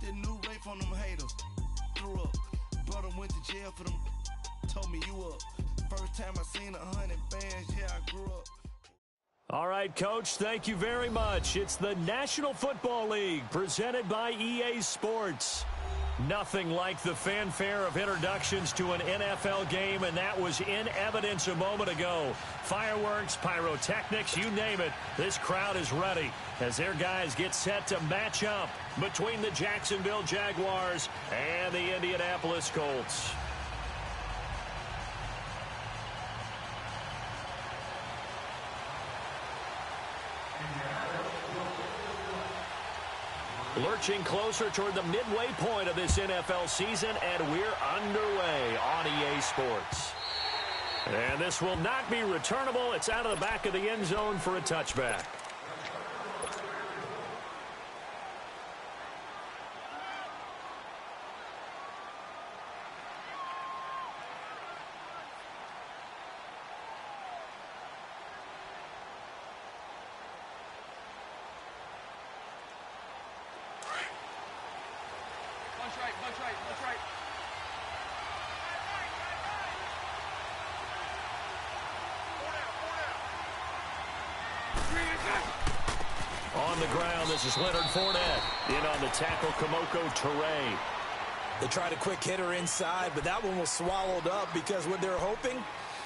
that new rape on them haters. Threw up. Brother went to jail for them. Told me you up. First time I seen 100 bands, yeah, I grew up. All right, Coach, thank you very much. It's the National Football League presented by EA Sports. Nothing like the fanfare of introductions to an NFL game, and that was in evidence a moment ago. Fireworks, pyrotechnics, you name it. This crowd is ready as their guys get set to match up between the Jacksonville Jaguars and the Indianapolis Colts. Lurching closer toward the midway point of this NFL season, and we're underway on EA Sports. And this will not be returnable. It's out of the back of the end zone for a touchback. Bunch right. On the ground, this is Leonard Fournette. In on the tackle, Kamoko Toure. They tried a quick hitter inside, but that one was swallowed up because what they're hoping,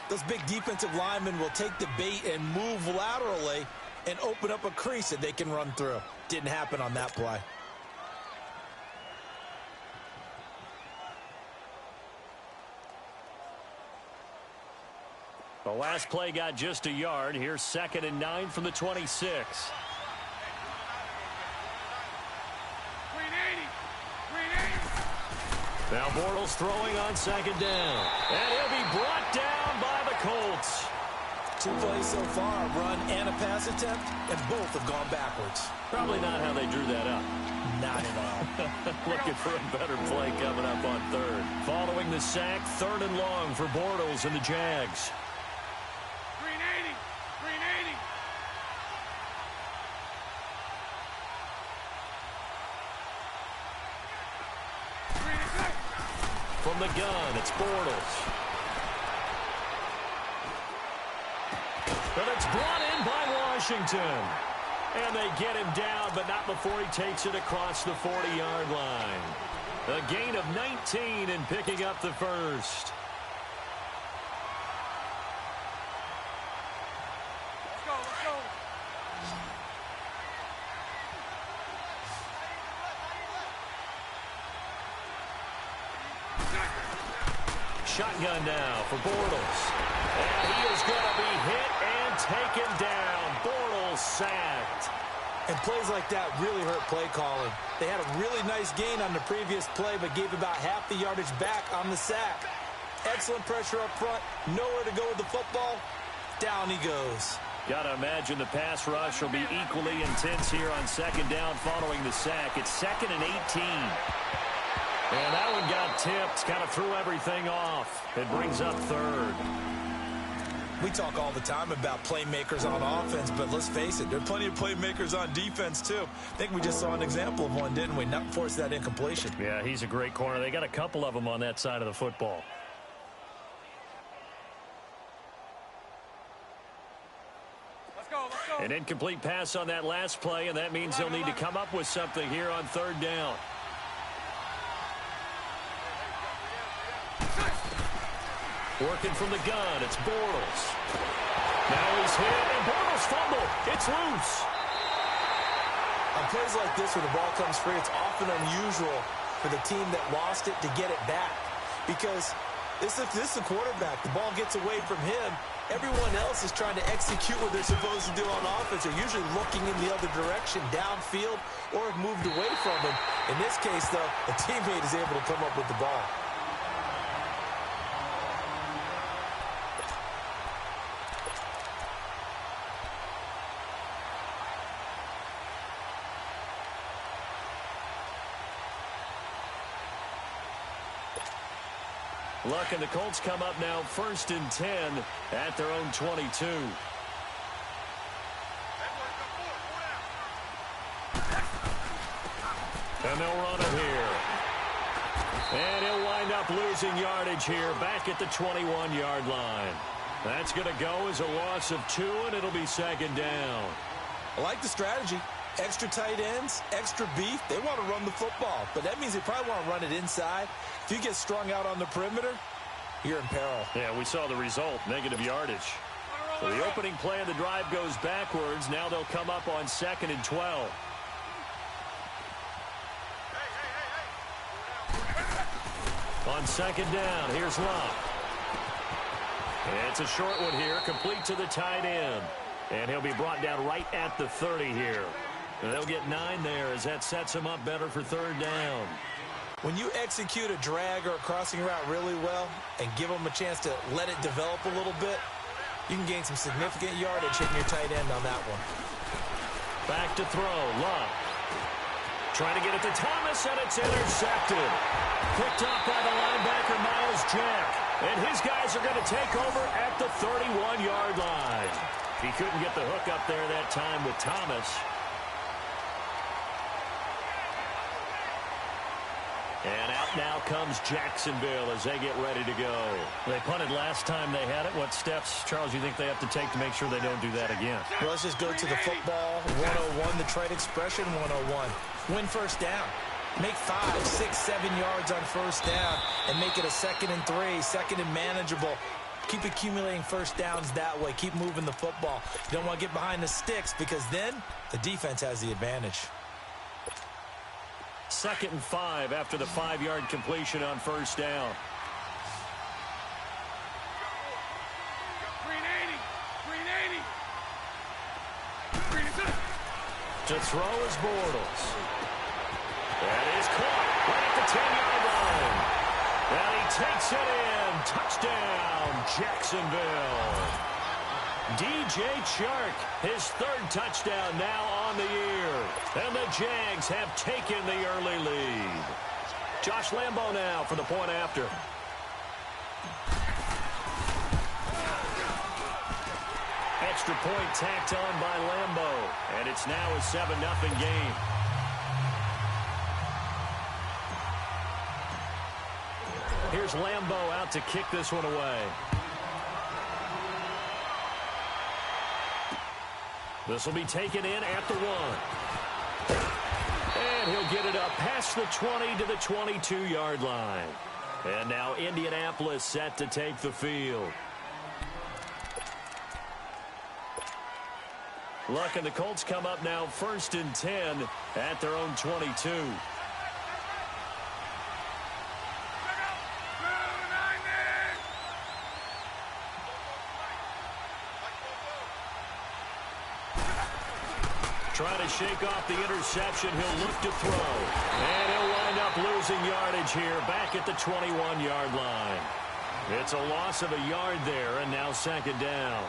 those big defensive linemen will take the bait and move laterally and open up a crease that they can run through. Didn't happen on that play. The last play got just a yard. Here's 2nd and 9 from the 26. Now Bortles throwing on 2nd down. And he'll be brought down by the Colts. 2 plays so far, a run and a pass attempt, and both have gone backwards. Probably not how they drew that up. Not at all. Looking for a better play coming up on 3rd. Following the sack, 3rd and long for Bortles and the Jags. From the gun, it's Bortles. And it's brought in by Washington. And they get him down, but not before he takes it across the 40-yard line. A gain of 19 and picking up the first. Let's go. Shotgun now for Bortles. And he is going to be hit and taken down. Bortles sacked. And plays like that really hurt play calling. They had a really nice gain on the previous play, but gave about half the yardage back on the sack. Excellent pressure up front. Nowhere to go with the football. Down he goes. Got to imagine the pass rush will be equally intense here on 2nd down following the sack. It's 2nd and 18. And that one got tipped, kind of threw everything off. It brings up 3rd. We talk all the time about playmakers on offense, but let's face it, there are plenty of playmakers on defense, too. I think we just saw an example of one, didn't we? Not force that incompletion. Yeah, he's a great corner. They got a couple of them on that side of the football. Let's go. An incomplete pass on that last play, and that means they'll need to come up with something here on 3rd down. Working from the gun, it's Bortles. Now he's hit, and Bortles fumble. It's loose. On plays like this where the ball comes free, it's often unusual for the team that lost it to get it back. Because this is the quarterback. The ball gets away from him. Everyone else is trying to execute what they're supposed to do on offense. They're usually looking in the other direction, downfield, or have moved away from him. In this case, though, a teammate is able to come up with the ball. Luck and the Colts come up now 1st and 10 at their own 22. And they'll run it here. And he'll wind up losing yardage here back at the 21-yard line. That's going to go as a loss of 2, and it'll be second down. I like the strategy. Extra tight ends, extra beef. They want to run the football, but that means they probably want to run it inside. If you get strung out on the perimeter, you're in peril. Yeah, we saw the result, negative yardage. So the opening play of the drive goes backwards. Now they'll come up on 2nd and 12. On second down, here's Locke. It's a short one here, complete to the tight end. And he'll be brought down right at the 30 here. And they'll get 9 there as that sets him up better for third down. When you execute a drag or a crossing route really well and give them a chance to let it develop a little bit, you can gain some significant yardage hitting your tight end on that one. Back to throw, Locke. Trying to get it to Thomas, and it's intercepted. Picked up by the linebacker, Miles Jack. And his guys are going to take over at the 31-yard line. He couldn't get the hook up there that time with Thomas. And out now comes Jacksonville as they get ready to go. They punted last time they had it. What steps, Charles, you think they have to take to make sure they don't do that again? Well, let's just go to the football 101, the trite expression 101. Win first down. Make 5, 6, 7 yards on first down and make it a 2nd and 3, 2nd and manageable. Keep accumulating first downs that way. Keep moving the football. You don't want to get behind the sticks because then the defense has the advantage. 2nd and 5 after the 5-yard completion on first down. To throw is Bortles. That is caught right at the 10-yard line. And he takes it in. Touchdown, Jacksonville. DJ Chark, his 3rd touchdown now on the year. And the Jags have taken the early lead. Josh Lambo now for the point after. Extra point tacked on by Lambo. And it's now a 7-0 game. Here's Lambo out to kick this one away. This will be taken in at the 1. And he'll get it up past the 20 to the 22-yard line. And now Indianapolis set to take the field. Luck and the Colts come up now 1st and 10 at their own 22. Trying to shake off the interception. He'll look to throw. And he'll wind up losing yardage here back at the 21-yard line. It's a loss of a yard there, and now 2nd down.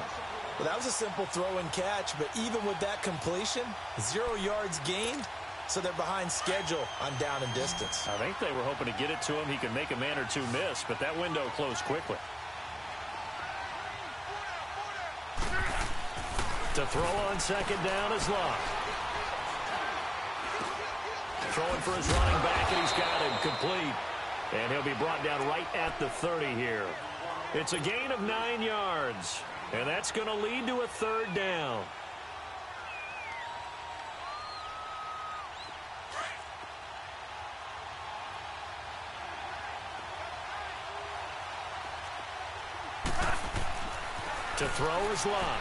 Well, that was a simple throw and catch, but even with that completion, 0 yards gained, so they're behind schedule on down and distance. I think they were hoping to get it to him. He could make a man or two miss, but that window closed quickly. To throw on 2nd down is Locke. Throwing for his running back, and he's got him complete. And he'll be brought down right at the 30 here. It's a gain of 9 yards. And that's going to lead to a 3rd down. To throw is Locke.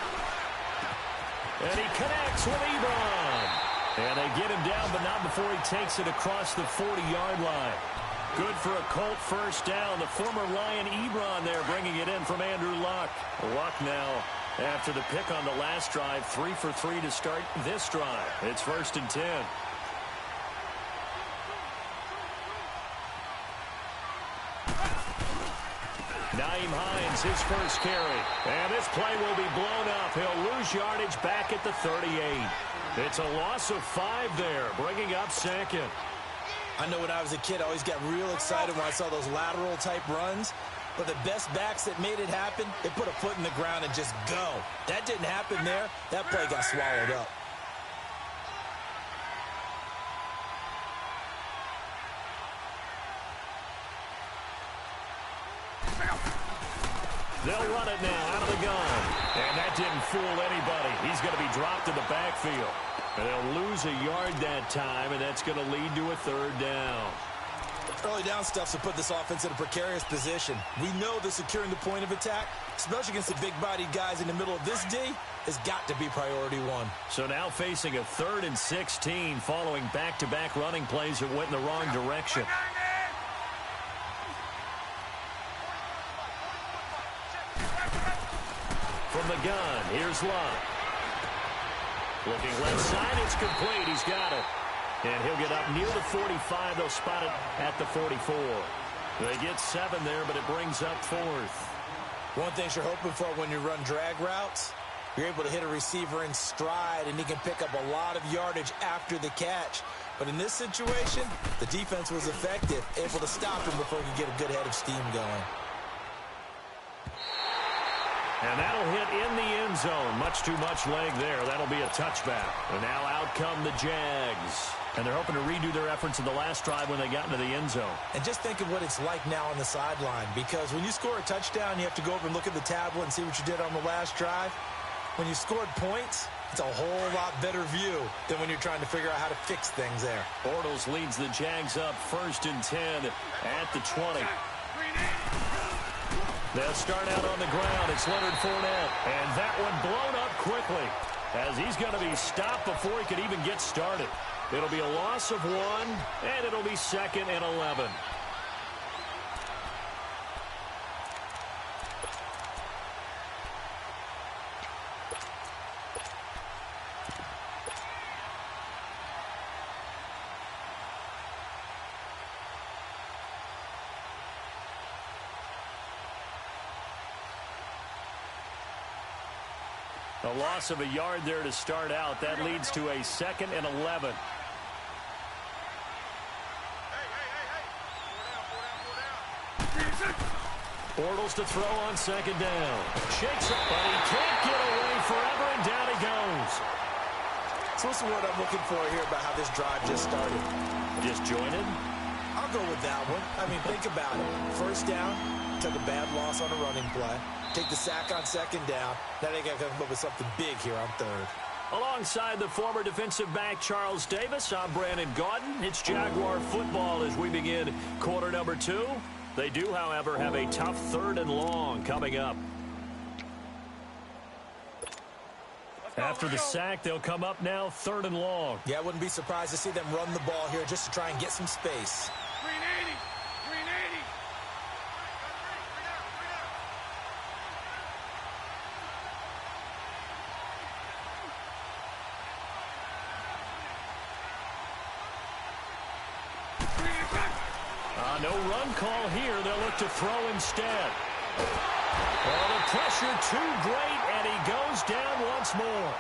And he connects with Ebron. And they get him down, but not before he takes it across the 40-yard line. Good for a Colt first down. The former Lion Ebron there bringing it in from Andrew Luck. Luck now, after the pick on the last drive, 3 for 3 to start this drive. It's 1st and 10. Nyheim Hines, his first carry. And this play will be blown up. He'll lose yardage back at the 38. It's a loss of 5 there, bringing up 2nd. I know when I was a kid, I always got real excited when I saw those lateral-type runs. But the best backs that made it happen, they put a foot in the ground and just go. That didn't happen there. That play got swallowed up. They'll run it now out of the gun. And that didn't fool anybody. He's going to be dropped in the backfield. And they'll lose a yard that time, and that's going to lead to a third down. Early down stuff's to put this offense in a precarious position. We know that securing the point of attack, especially against the big-bodied guys in the middle of this D, has got to be priority one. So now facing a 3rd and 16 following back-to-back running plays that went in the wrong direction. From the gun, here's Love. Looking left side, it's complete. He's got it. And he'll get up near the 45. They'll spot it at the 44. They get 7 there, but it brings up 4th. One thing you're hoping for when you run drag routes, you're able to hit a receiver in stride, and he can pick up a lot of yardage after the catch. But in this situation, the defense was effective, able to stop him before he could get a good head of steam going. And that'll hit in the end zone. Much too much leg there. That'll be a touchback. And now out come the Jags. And they're hoping to redo their efforts in the last drive when they got into the end zone. And just think of what it's like now on the sideline, because when you score a touchdown, you have to go over and look at the tablet and see what you did on the last drive. When you scored points, it's a whole lot better view than when you're trying to figure out how to fix things there. Bortles leads the Jags up 1st and 10 at the 20. They'll start out on the ground. It's Leonard Fournette. And that one blown up quickly as he's going to be stopped before he could even get started. It'll be a loss of 1, and it'll be 2nd and 11. A loss of a yard there to start out. That leads to a 2nd and 11. Bortles to throw on 2nd down. Shakes it, but he can't get away forever, and down he goes. So what's the word I'm looking for here about how this drive just started? Disjointed? I'll go with that one. I mean, think about it. 1st down, took a bad loss on a running play. Take the sack on 2nd down. Now they got to come up with something big here on 3rd. Alongside the former defensive back Charles Davis, I'm Brandon Gaudin. It's Jaguar football as we begin quarter number 2. They do, however, have a tough 3rd and long coming up. After the sack, they'll come up now 3rd and long. Yeah, I wouldn't be surprised to see them run the ball here just to try and get some space. No run call here. They'll look to throw instead. Well, the pressure too great, and he goes down once more.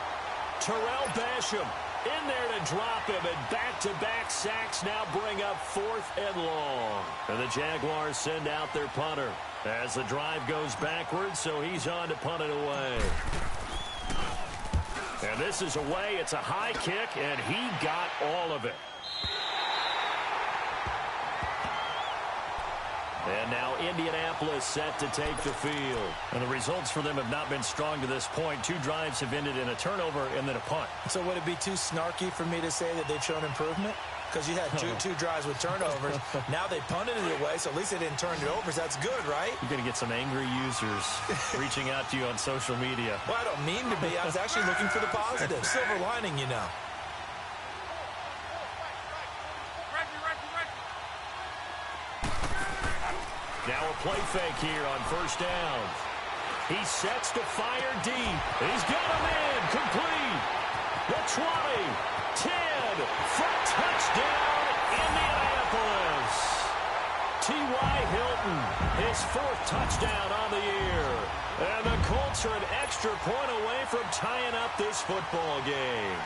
Terrell Basham in there to drop him, and back-to-back sacks now bring up 4th and long. And the Jaguars send out their punter as the drive goes backwards, so he's on to punt it away. And this is away. It's a high kick, and he got all of it. And now Indianapolis set to take the field. And the results for them have not been strong to this point. 2 drives have ended in a turnover and then a punt. So would it be too snarky for me to say that they've shown improvement? Because you had two drives with turnovers. Now they punted it away, so at least they didn't turn it over. So that's good, right? You're going to get some angry users reaching out to you on social media. Well, I don't mean to be. I was actually looking for the positive. Silver lining, you know. Now a play fake here on 1st down. He sets to fire deep. He's got him in. Complete. The 20, 10, for touchdown, Indianapolis. T.Y. Hilton, his 4th touchdown on the year. And the Colts are an extra point away from tying up this football game.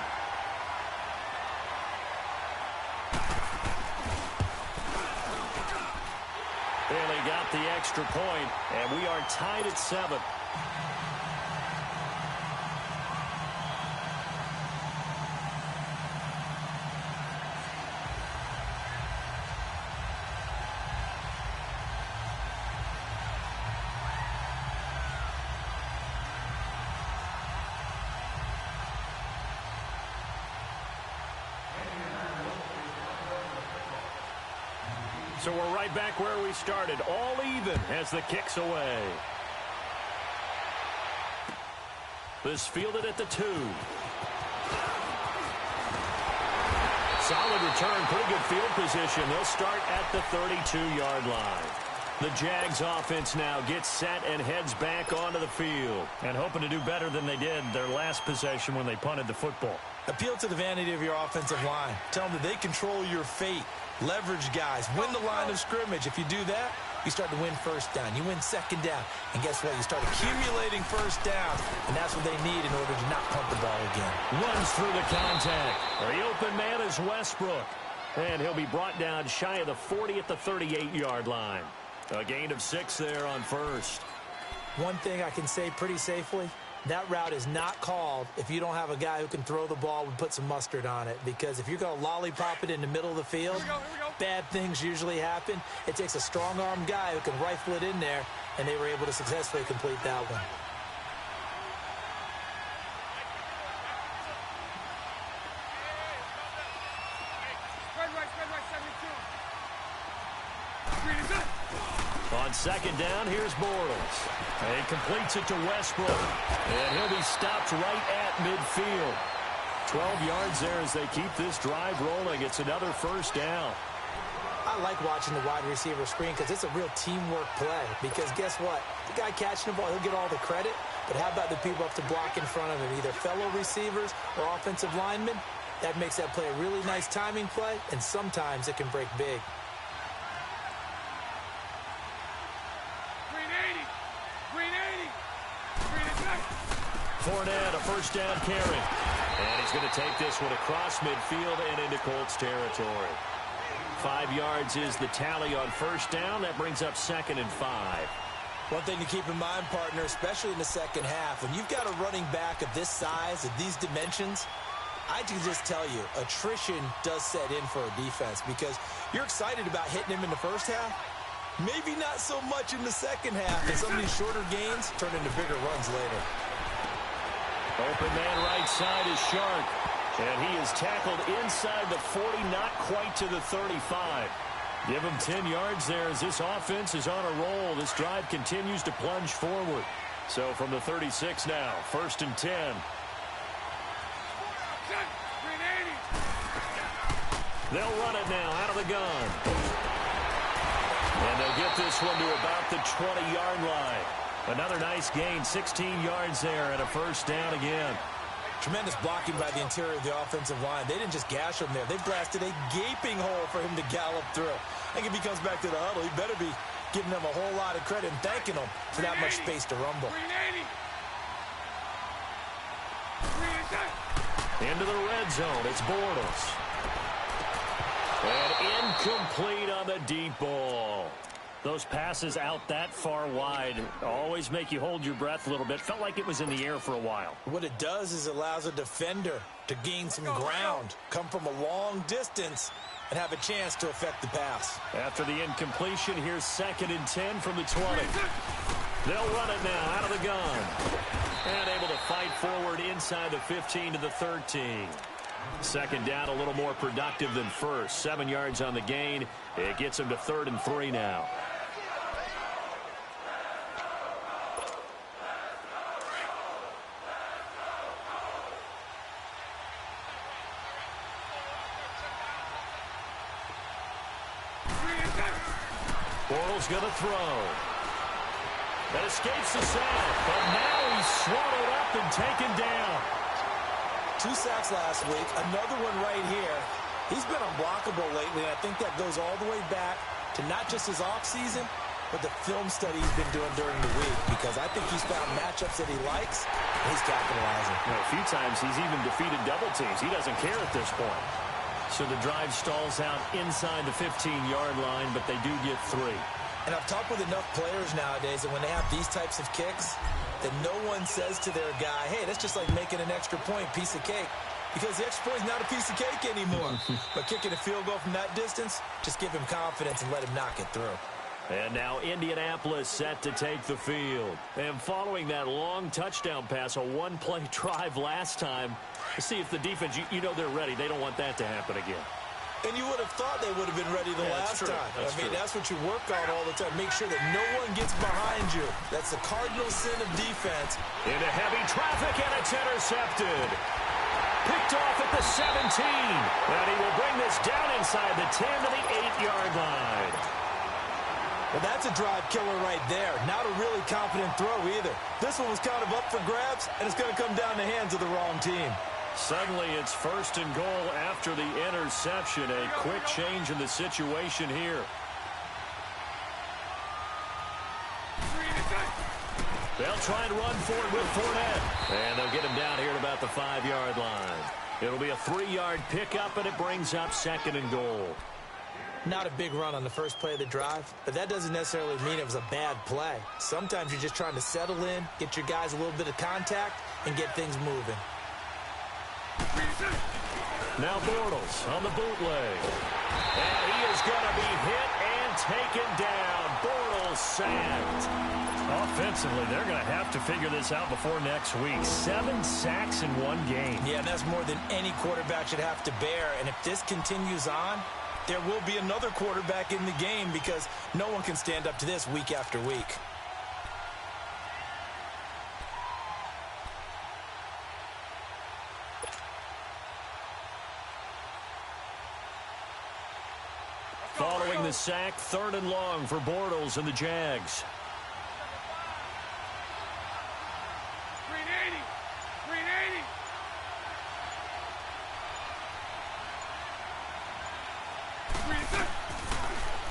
Bailey got the extra point, and we are tied at 7. So we're right back where we started. All even as the kick's away. This fielded at the 2. Solid return, pretty good field position. They'll start at the 32-yard line. The Jags offense now gets set and heads back onto the field. And hoping to do better than they did their last possession when they punted the football. Appeal to the vanity of your offensive line. Tell them that they control your fate. Leverage guys. Win the line of scrimmage. If you do that, you start to win first down. You win second down. And guess what? You start accumulating first downs. And that's what they need in order to not punt the ball again. Runs through the contact. The open man is Westbrook. And he'll be brought down shy of the 40 at the 38-yard line. A gain of 6 there on first. One thing I can say pretty safely, that route is not called if you don't have a guy who can throw the ball and put some mustard on it. Because if you're going to lollipop it in the middle of the field, Here we go. bad things usually happen. It takes a strong-arm guy who can rifle it in there, and they were able to successfully complete that one. Spread right, 72. Green is up. On second down, here's Bortles. He completes it to Westbrook. And he'll be stopped right at midfield. 12 yards there as they keep this drive rolling. It's another first down. I like watching the wide receiver screen because it's a real teamwork play. Because guess what? The guy catching the ball, he'll get all the credit. But how about the people up to block in front of him, either fellow receivers or offensive linemen? That makes that play a really nice timing play, and sometimes it can break big. Fournette, a first down carry. And he's going to take this one across midfield and into Colts territory. 5 yards is the tally on first down. That brings up 2nd and 5. One thing to keep in mind, partner, especially in the second half, when you've got a running back of this size, of these dimensions, I can just tell you, attrition does set in for a defense because you're excited about hitting him in the first half. Maybe not so much in the second half, and some of these shorter gains turn into bigger runs later. Open man right side is Shark. And he is tackled inside the 40, not quite to the 35. Give him 10 yards there as this offense is on a roll. This drive continues to plunge forward. So from the 36 now, 1st and 10. They'll run it now out of the gun. And they'll get this one to about the 20-yard line. Another nice gain, 16 yards there and a first down again. Tremendous blocking by the interior of the offensive line. They didn't just gash him there. They blasted a gaping hole for him to gallop through. I think if he comes back to the huddle, he better be giving them a whole lot of credit and thanking them for that much space to rumble. Into the red zone, it's Bortles. And incomplete on the deep ball. Those passes out that far wide always make you hold your breath a little bit. Felt like it was in the air for a while. What it does is it allows a defender to gain some ground, come from a long distance, and have a chance to affect the pass. After the incompletion, here's 2nd and 10 from the 20. They'll run it now out of the gun. And able to fight forward inside the 15 to the 13. Second down, a little more productive than first. 7 yards on the gain. It gets them to 3rd and 3 now. Bortles going to throw. That escapes the sack, but now he's swallowed up and taken down. 2 sacks last week, another one right here. He's been unblockable lately, and I think that goes all the way back to not just his offseason, but the film study he's been doing during the week, because I think he's found matchups that he likes, and he's capitalizing. A few times he's even defeated double teams. He doesn't care at this point. So the drive stalls out inside the 15-yard line, but they do get 3. And I've talked with enough players nowadays that when they have these types of kicks, that no one says to their guy, hey, that's just like making an extra point, piece of cake. Because the extra point is not a piece of cake anymore. But kicking a field goal from that distance, just give him confidence and let him knock it through. And now Indianapolis set to take the field. And following that long touchdown pass, a one-play drive last time, to see if the defense, you know they're ready. They don't want that to happen again. And you would have thought they would have been ready the last time. That's what you work on all the time. Make sure that no one gets behind you. That's the cardinal sin of defense. Into heavy traffic, and it's intercepted. Picked off at the 17. And he will bring this down inside the 10 to the 8-yard line. Well, that's a drive killer right there. Not a really confident throw either. This one was kind of up for grabs, and it's going to come down the hands of the wrong team. Suddenly, it's 1st and goal after the interception. A quick change in the situation here. They'll try and run for it with Fournette. And they'll get him down here at about the 5-yard line. It'll be a 3-yard pickup, and it brings up 2nd and goal. Not a big run on the first play of the drive, but that doesn't necessarily mean it was a bad play. Sometimes you're just trying to settle in, get your guys a little bit of contact, and get things moving. Now Bortles on the bootleg. And he is going to be hit and taken down. Bortles sacked. Offensively, they're going to have to figure this out before next week. 7 sacks in one game. Yeah, and that's more than any quarterback should have to bear. And if this continues on, there will be another quarterback in the game because no one can stand up to this week after week. Following the sack, 3rd and long for Bortles and the Jags. 380. 380.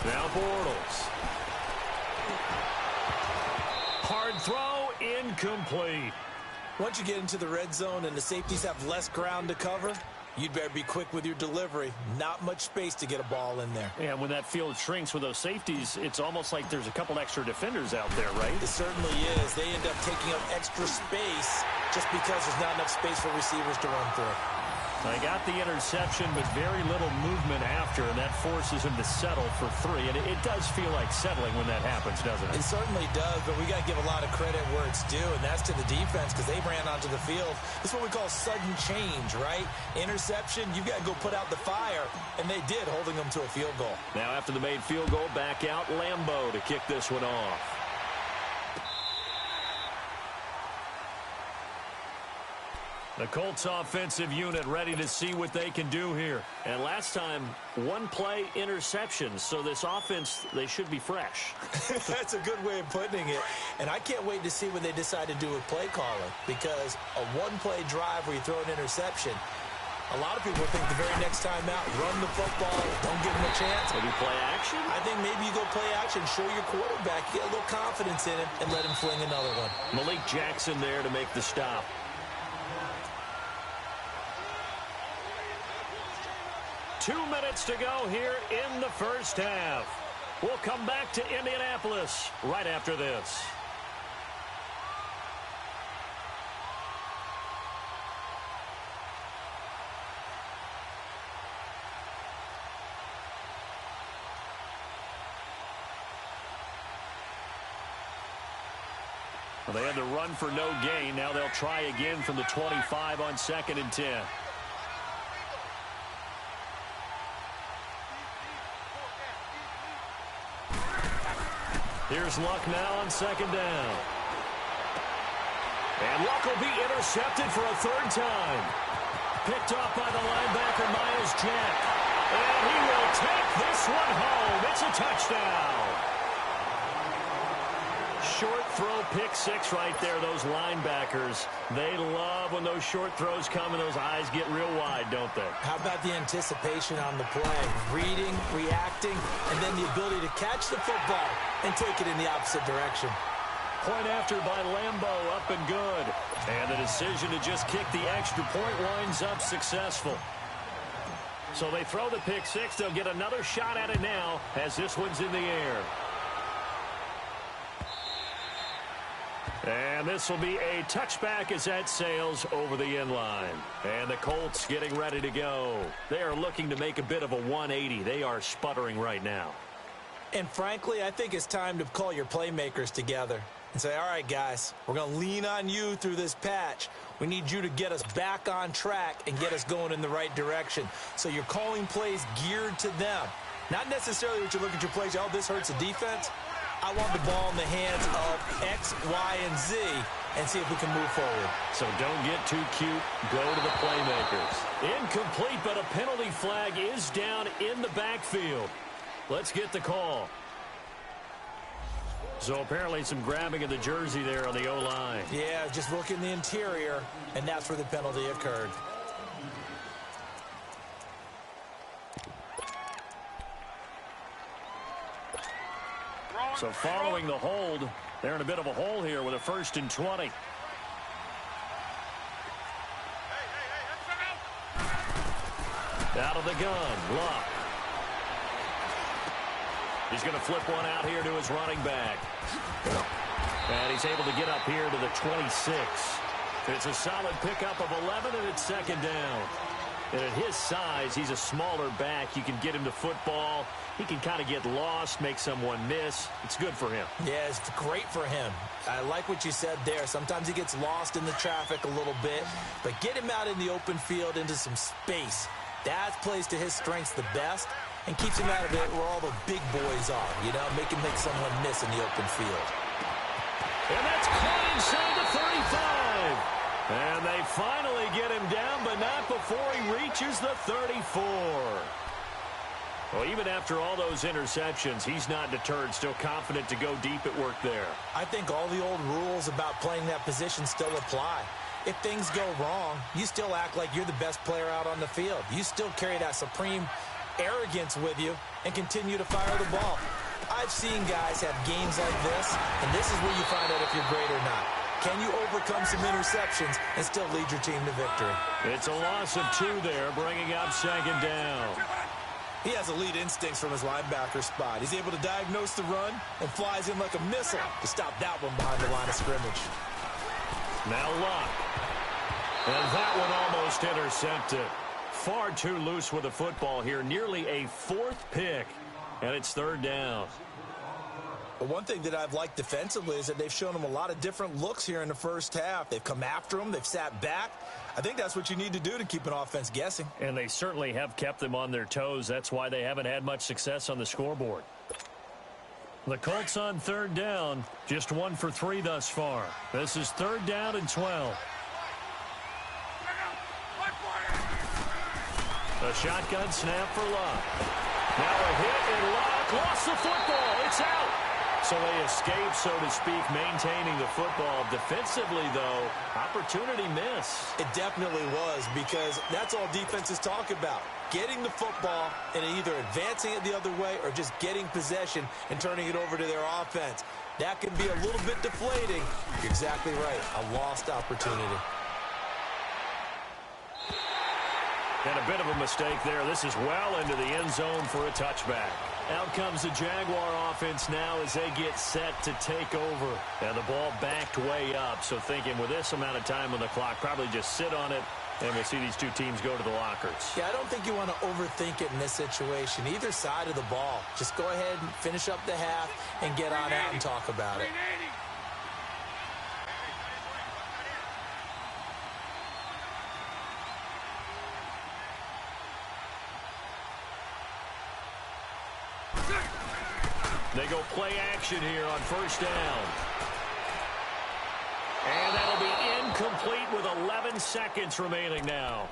Now Bortles. Hard throw, incomplete. Once you get into the red zone and the safeties have less ground to cover, you'd better be quick with your delivery. Not much space to get a ball in there. And when that field shrinks with those safeties, it's almost like there's a couple extra defenders out there, right? It certainly is. They end up taking up extra space just because there's not enough space for receivers to run through. They got the interception, but very little movement after, and that forces him to settle for 3. And it does feel like settling when that happens, doesn't it? It certainly does, but we got to give a lot of credit where it's due, and that's to the defense because they ran onto the field. This is what we call sudden change, right? Interception, you've got to go put out the fire, and they did, holding them to a field goal. Now after the made field goal, back out Lambeau to kick this one off. The Colts offensive unit ready to see what they can do here. And last time, 1-play interceptions. So this offense, they should be fresh. That's a good way of putting it. And I can't wait to see what they decide to do with play calling. Because a 1-play drive where you throw an interception, a lot of people think the very next time out, run the football, don't give them a chance. Maybe play action? I think maybe you go play action, show your quarterback, get a little confidence in him, and let him fling another one. Malik Jackson there to make the stop. 2 minutes to go here in the first half. We'll come back to Indianapolis right after this. Well, they had to run for no gain. Now they'll try again from the 25 on 2nd and 10. Here's Luck now on 2nd down. And Luck will be intercepted for a 3rd time. Picked off by the linebacker, Myles Jack. And he will take this one home. It's a touchdown. Short throw, pick 6 right there. Those linebackers, they love when those short throws come and those eyes get real wide, don't they? How about the anticipation on the play? Reading, reacting, and then the ability to catch the football and take it in the opposite direction. Point after by Lambeau, up and good. And the decision to just kick the extra point winds up successful. So they throw the pick 6. They'll get another shot at it now as this one's in the air. And this will be a touchback as that sails over the end line. And the Colts getting ready to go. They are looking to make a bit of a 180. They are sputtering right now. And frankly, I think it's time to call your playmakers together and say, all right, guys, we're going to lean on you through this patch. We need you to get us back on track and get us going in the right direction. So you're calling plays geared to them. Not necessarily what you look at your plays, oh, this hurts the defense. I want the ball in the hands of X, Y, and Z and see if we can move forward. So don't get too cute. Go to the playmakers. Incomplete, but a penalty flag is down in the backfield. Let's get the call. So apparently some grabbing of the jersey there on the O-line. Yeah, just look in the interior, and that's where the penalty occurred. So following the hold, they're in a bit of a hole here with a 1st and 20. Out of the gun, Luck. He's going to flip one out here to his running back. And he's able to get up here to the 26. It's a solid pickup of 11, and it's 2nd down. And at his size, he's a smaller back. You can get him to football. He can kind of get lost, make someone miss. It's good for him. Yeah, it's great for him. I like what you said there. Sometimes he gets lost in the traffic a little bit, but get him out in the open field into some space. That plays to his strengths the best and keeps him out of it where all the big boys are, you know, make him make someone miss in the open field. And that's caught inside the 35. And they finally get him down, but not before he reaches the 34. Well, even after all those interceptions, he's not deterred, still confident to go deep at work there. I think all the old rules about playing that position still apply. If things go wrong, you still act like you're the best player out on the field. You still carry that supreme arrogance with you and continue to fire the ball. I've seen guys have games like this, and this is where you find out if you're great or not. Can you overcome some interceptions and still lead your team to victory? It's a loss of 2 there, bringing up 2nd down. He has elite instincts from his linebacker spot. He's able to diagnose the run and flies in like a missile to stop that one behind the line of scrimmage. Now Luck. And that one almost intercepted. Far too loose with the football here. Nearly a 4th pick. And it's 3rd down. But one thing that I've liked defensively is that they've shown him a lot of different looks here in the first half. They've come after him. They've sat back. I think that's what you need to do to keep an offense guessing. And they certainly have kept them on their toes. That's why they haven't had much success on the scoreboard. The Colts on 3rd down. Just 1 for 3 thus far. This is 3rd down and 12. A shotgun snap for Luck. Now a hit, and Luck lost the football. It's out. So they escape, so to speak, maintaining the football. Defensively, though, opportunity miss. It definitely was, because that's all defenses talk about. Getting the football and either advancing it the other way or just getting possession and turning it over to their offense. That can be a little bit deflating. You're exactly right. A lost opportunity. And a bit of a mistake there. This is well into the end zone for a touchback. Out comes the Jaguar offense now as they get set to take over. And the ball backed way up. So thinking with this amount of time on the clock, probably just sit on it, and we'll see these two teams go to the lockers. Yeah, I don't think you want to overthink it in this situation. Either side of the ball. Just go ahead and finish up the half and get on out and talk about it. They go play action here on 1st down. And that'll be incomplete with 11 seconds remaining now.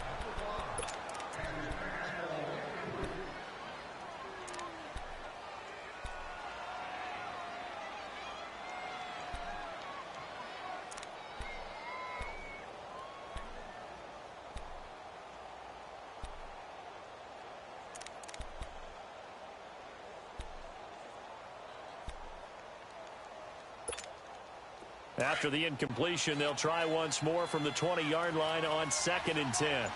After the incompletion, they'll try once more from the 20-yard line on 2nd and 10.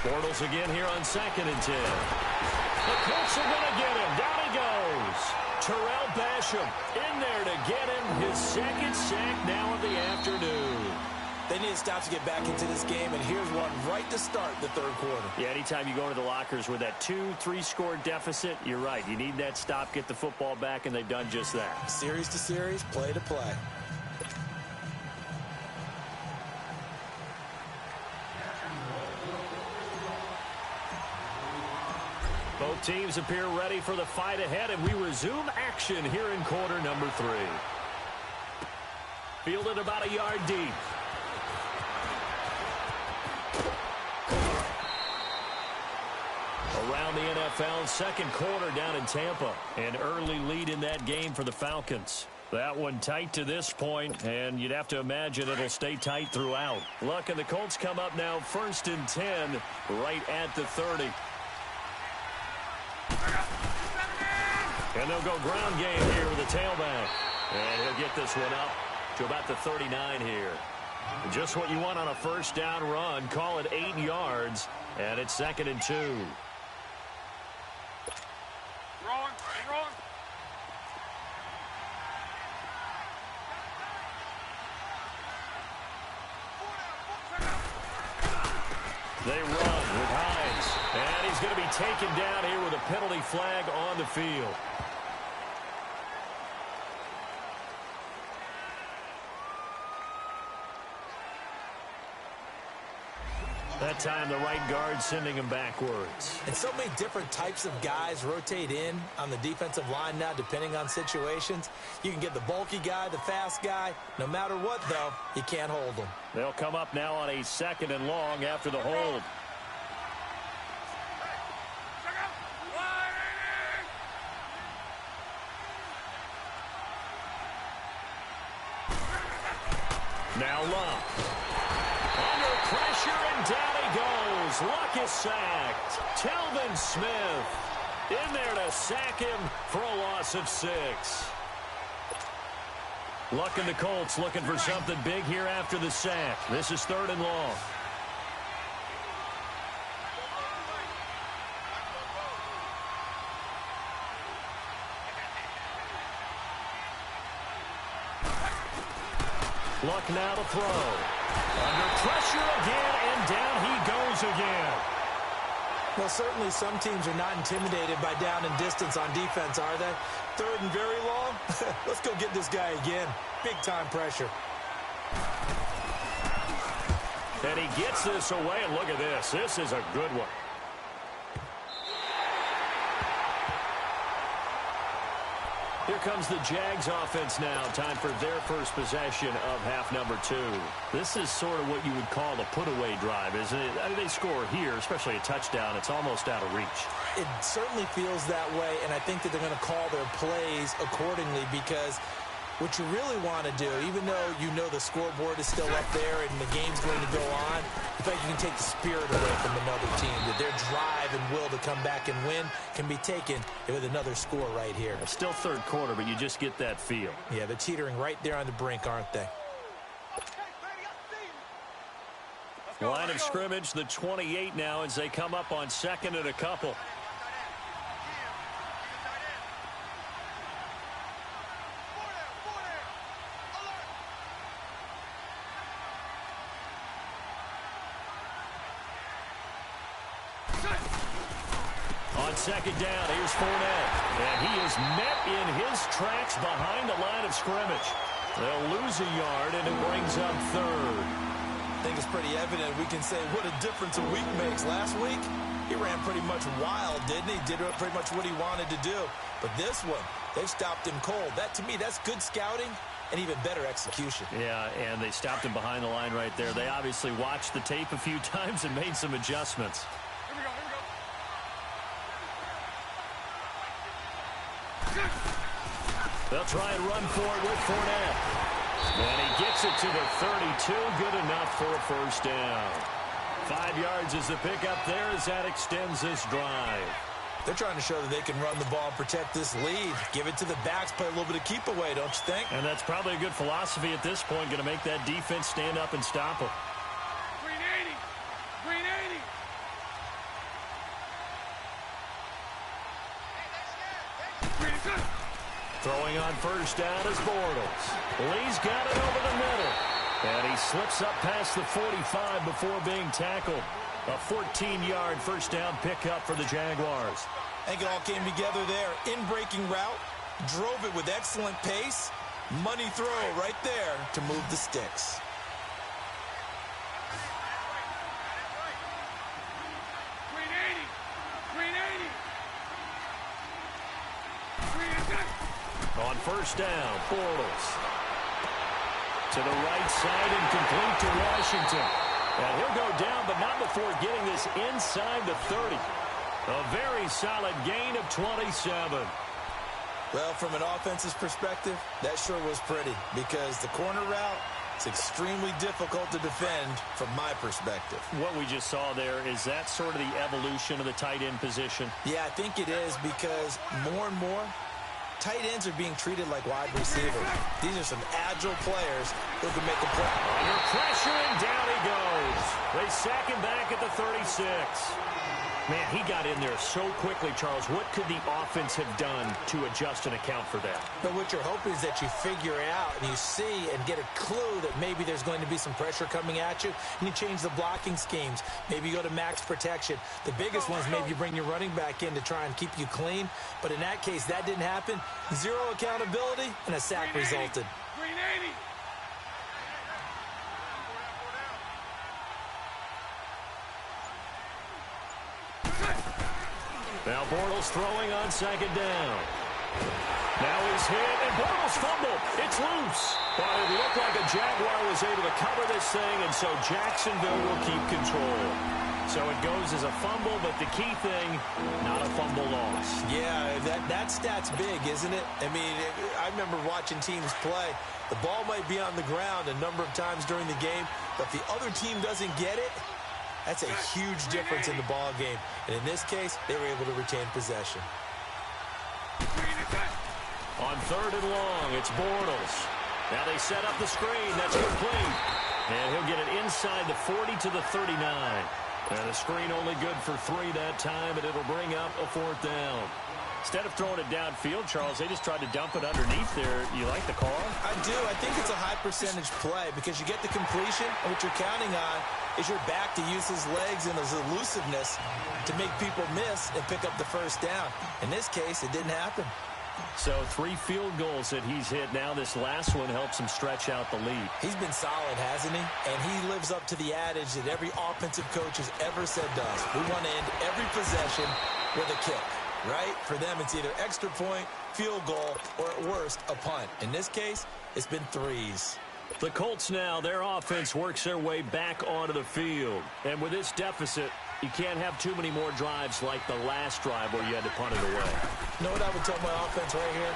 Bortles again here on 2nd and 10. The Colts are going to get him. Down he goes. Terrell Basham in there to get him his 2nd sack now of the afternoon. They need a stop to get back into this game, and here's one right to start the third quarter. Yeah, anytime you go into the lockers with that 2-3 score deficit, you're right. You need that stop, get the football back, and they've done just that. Series to series, play to play. Both teams appear ready for the fight ahead, and we resume action here in quarter number 3. Fielded about a yard deep. Around the NFL, second quarter down in Tampa. An early lead in that game for the Falcons. That one tight to this point, and you'd have to imagine it'll stay tight throughout. Look, and the Colts come up now 1st and 10 right at the 30. And they'll go ground game here with the tailback. And he'll get this one up to about the 39 here. Just what you want on a first down run. Call it 8 yards, and it's 2nd and 2. Wrong. They run with Hines. And he's going to be taken down here with a penalty flag on the field. That time the right guard sending him backwards. And so many different types of guys rotate in on the defensive line now depending on situations. You can get the bulky guy, the fast guy. No matter what, though, you can't hold them. They'll come up now on a 2nd and long after the hold. Now Luck. Under pressure, and down he goes. Luck is sacked. Telvin Smith in there to sack him for a loss of 6. Luck and the Colts looking for something big here after the sack. This is 3rd and long. Luck now to throw. Under pressure again, and down he goes again. Well, certainly some teams are not intimidated by down and distance on defense, are they? 3rd and very long? Let's go get this guy again. Big-time pressure. And he gets this away, and look at this. This is a good one. Here comes the Jags offense now. Time for their first possession of half number 2. This is sort of what you would call a put-away drive, isn't it? I mean, they score here, especially a touchdown. It's almost out of reach. It certainly feels that way, and I think that they're going to call their plays accordingly because what you really want to do, even though you know the scoreboard is still up there and the game's going to go on, I think you can take the spirit away from another team, that their drive and will to come back and win can be taken with another score right here. Still 3rd quarter, but you just get that feel. Yeah, they're teetering right there on the brink, aren't they? Line of scrimmage, the 28 now as they come up on 2nd and a couple. On 2nd down, here's Fournette. And he is met in his tracks behind the line of scrimmage. They'll lose a yard, and it brings up 3rd. I think it's pretty evident we can say what a difference a week makes. Last week, he ran pretty much wild, didn't he? Did pretty much what he wanted to do. But this one, they've stopped him cold. That, to me, that's good scouting and even better execution. Yeah, and they stopped him behind the line right there. They obviously watched the tape a few times and made some adjustments. They'll try and run for it with Fournette. And he gets it to the 32. Good enough for a first down. 5 yards is the pickup there as that extends this drive. They're trying to show that they can run the ball and protect this lead. Give it to the backs, play a little bit of keep away, don't you think? And that's probably a good philosophy at this point. Going to make that defense stand up and stop them. Green 80. Green 80. Green is good. Throwing on first down is Bortles. Lee's got it over the middle. And he slips up past the 45 before being tackled. A 14-yard first down pickup for the Jaguars. I think it all came together there. In-breaking route, drove it with excellent pace. Money throw right there to move the sticks. On first down, Bortles. To the right side and complete to Washington. And he'll go down, but not before getting this inside the 30. A very solid gain of 27. Well, from an offense's perspective, that sure was pretty because the corner route is extremely difficult to defend from my perspective. What we just saw there, is that sort of the evolution of the tight end position? Yeah, I think it is because more and more, tight ends are being treated like wide receivers. These are some agile players who can make a play. Under pressure, and down he goes. They sack him back at the 36. Man, he got in there so quickly, Charles. What could the offense have done to adjust and account for that? But what you're hoping is that you figure it out and you see and get a clue that maybe there's going to be some pressure coming at you, and you change the blocking schemes. Maybe you go to max protection. The biggest one is maybe you bring your running back in to try and keep you clean. But in that case, that didn't happen. Zero accountability, and a sack resulted. Green 80. Now Bortles throwing on second down. Now he's hit, and Bortles fumbled. It's loose. But it looked like a Jaguar was able to cover this thing, and so Jacksonville will keep control. So it goes as a fumble, but the key thing, not a fumble loss. Yeah, that stat's big, isn't it? I mean, I remember watching teams play. The ball might be on the ground a number of times during the game, but if the other team doesn't get it, that's a huge difference in the ball game. And in this case, they were able to retain possession. On third and long, it's Bortles. Now they set up the screen. That's complete. And he'll get it inside the 40 to the 39. And the screen only good for 3 that time, and it'll bring up a fourth down. Instead of throwing it downfield, Charles, they just tried to dump it underneath there. You like the call? I do. I think it's a high percentage play because you get the completion, and what you're counting on is your back to use his legs and his elusiveness to make people miss and pick up the first down. In this case, it didn't happen. So 3 field goals that he's hit now. This last one helps him stretch out the lead. He's been solid, hasn't he? And he lives up to the adage that every offensive coach has ever said to us. We want to end every possession with a kick, right? For them, it's either extra point, field goal, or at worst, a punt. In this case, it's been 3s. The Colts now, their offense works their way back onto the field. And with this deficit, you can't have too many more drives like the last drive where you had to punt it away. You know what I would tell my offense right here?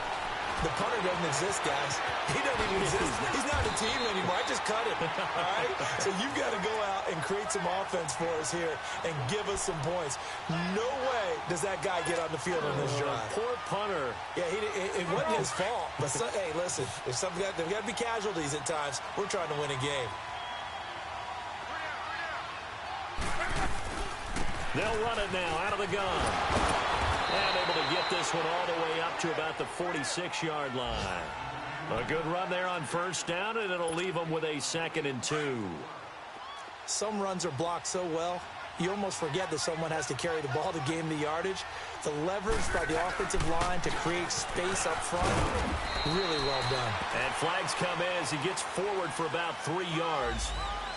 The punter doesn't exist, guys. He doesn't even exist. He's not a team anymore. I just cut him, all right? So you've got to go out and create some offense for us here and give us some points. No way does that guy get on the field on this drive. Poor punter. Yeah, it wasn't his fault. But, hey, listen, there's got to be casualties at times. We're trying to win a game. They'll run it now out of the gun. And able to get this one all the way up to about the 46-yard line. A good run there on first down, and it'll leave them with a 2nd and 2. Some runs are blocked so well, you almost forget that someone has to carry the ball to gain the yardage. The leverage by the offensive line to create space up front, really well done. And flags come in as he gets forward for about 3 yards.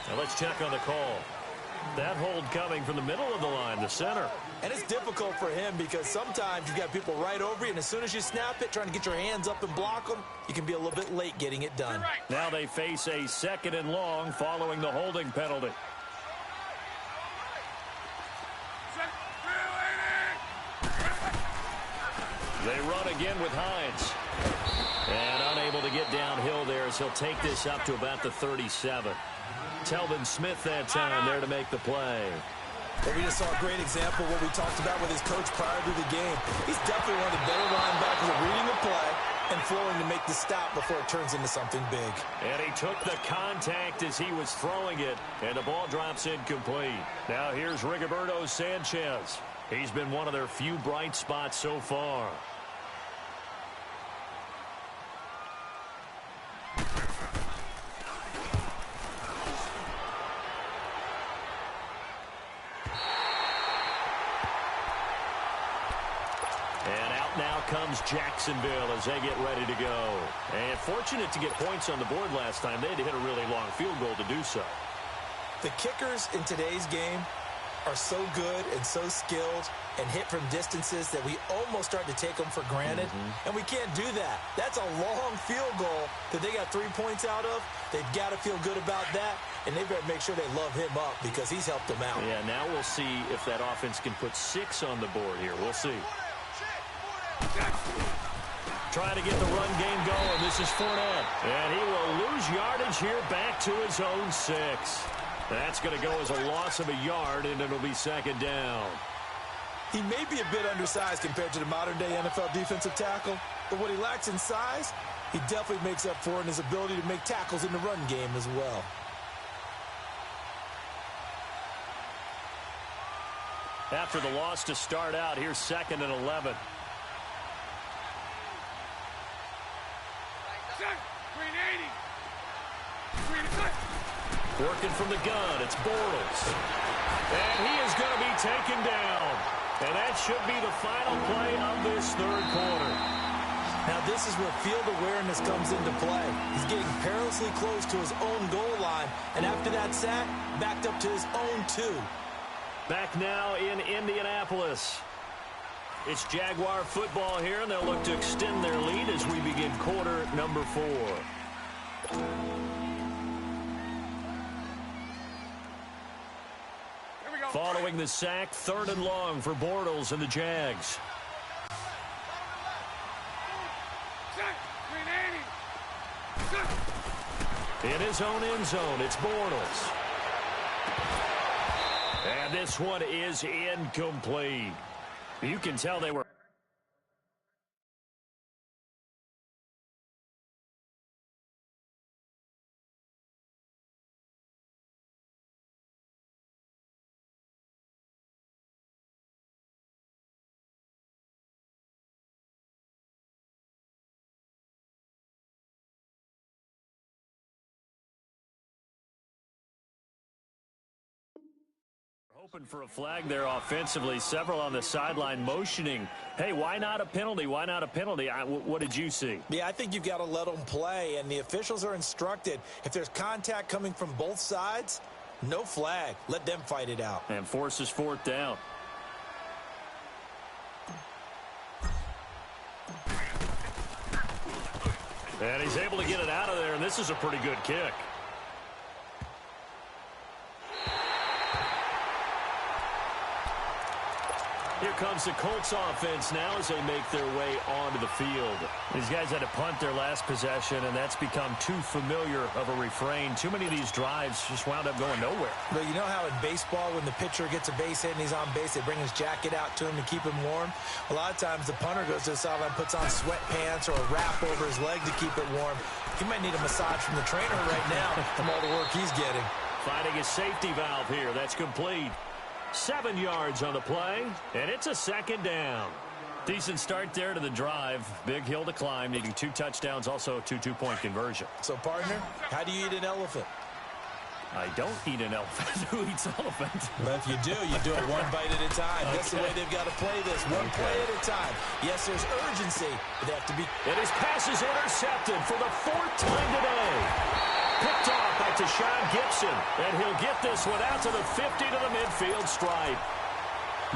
Now let's check on the call. That hold coming from the middle of the line, the center. And it's difficult for him because sometimes you've got people right over you, and as soon as you snap it, trying to get your hands up and block them, you can be a little bit late getting it done. Now they face a 2nd and long following the holding penalty. They run again with Hines. And unable to get downhill there as he'll take this up to about the 37. Telvin Smith that time there to make the play. But we just saw a great example of what we talked about with his coach prior to the game. He's definitely one of the better linebackers at reading the play and flowing to make the stop before it turns into something big. And he took the contact as he was throwing it, and the ball drops incomplete. Now here's Rigoberto Sanchez. He's been one of their few bright spots so far. comes Jacksonville as they get ready to go. And fortunate to get points on the board last time. They had to hit a really long field goal to do so. The kickers in today's game are so good and so skilled and hit from distances that we almost start to take them for granted. And we can't do that. That's a long field goal that they got 3 points out of. They've got to feel good about that, and they better make sure they love him up because he's helped them out. Yeah, now we'll see if that offense can put 6 on the board here. We'll see. Trying to get the run game going. This is Fournette. And he will lose yardage here back to his own 6. That's going to go as a loss of a yard, and it'll be second down. He may be a bit undersized compared to the modern-day NFL defensive tackle, but what he lacks in size, he definitely makes up for in his ability to make tackles in the run game as well. After the loss to start out, here's 2nd and 11. Working from the gun, it's Bortles. And he is going to be taken down. And that should be the final play of this third quarter. Now this is where field awareness comes into play. He's getting perilously close to his own goal line. And after that sack, backed up to his own 2. Back now in Indianapolis. It's Jaguar football here, and they'll look to extend their lead as we begin quarter number 4. Following the sack, 3rd and long for Bortles and the Jags. In his own end zone, it's Bortles. And this one is incomplete. You can tell they were... Hoping for a flag there offensively. Several on the sideline motioning. Hey, why not a penalty? Why not a penalty? What did you see? Yeah, I think you've got to let them play, and the officials are instructed. If there's contact coming from both sides, no flag. Let them fight it out. And forces 4th down. And he's able to get it out of there, and this is a pretty good kick. Here comes the Colts offense now as they make their way onto the field. These guys had to punt their last possession, and that's become too familiar of a refrain. Too many of these drives just wound up going nowhere. But you know how in baseball, when the pitcher gets a base hit and he's on base, they bring his jacket out to him to keep him warm? A lot of times the punter goes to the sideline, puts on sweatpants or a wrap over his leg to keep it warm. He might need a massage from the trainer right now from all the work he's getting. Finding a safety valve here. That's complete. 7 yards on the play, and it's a second down. Decent start there to the drive. Big hill to climb, needing 2 touchdowns, also a 2 two-point conversion. So, partner, how do you eat an elephant? I don't eat an elephant. Who eats elephant? But if you do it one bite at a time. Okay. That's the way they've got to play this, one play at a time. Yes, there's urgency, but they have to be... And his pass is intercepted for the 4th time today. Picked off by Tashawn Gibson, and he'll get this one out to the 50 to the midfield stripe.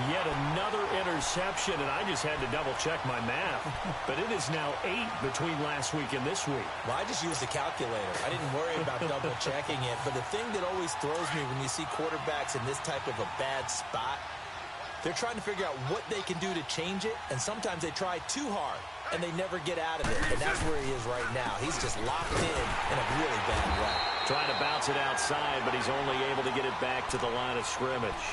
Yet another interception, and I just had to double-check my math. But it is now 8 between last week and this week. Well, I just used the calculator. I didn't worry about double-checking it. But the thing that always throws me when you see quarterbacks in this type of a bad spot, they're trying to figure out what they can do to change it, and sometimes they try too hard, and they never get out of it. And that's where he is right now. He's just locked in a really bad way. Trying to bounce it outside, but he's only able to get it back to the line of scrimmage.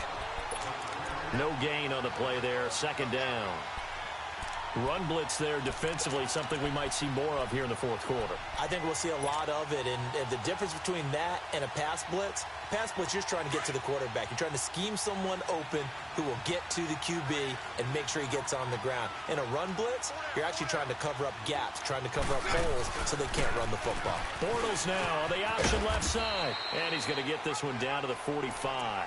No gain on the play there. Second down. Run blitz there defensively, something we might see more of here in the 4th quarter. I think we'll see a lot of it, and the difference between that and a pass blitz, you're just trying to get to the quarterback. You're trying to scheme someone open who will get to the QB and make sure he gets on the ground. In a run blitz, you're actually trying to cover up gaps, trying to cover up holes so they can't run the football. Bortles now on the option left side, and he's going to get this one down to the 45.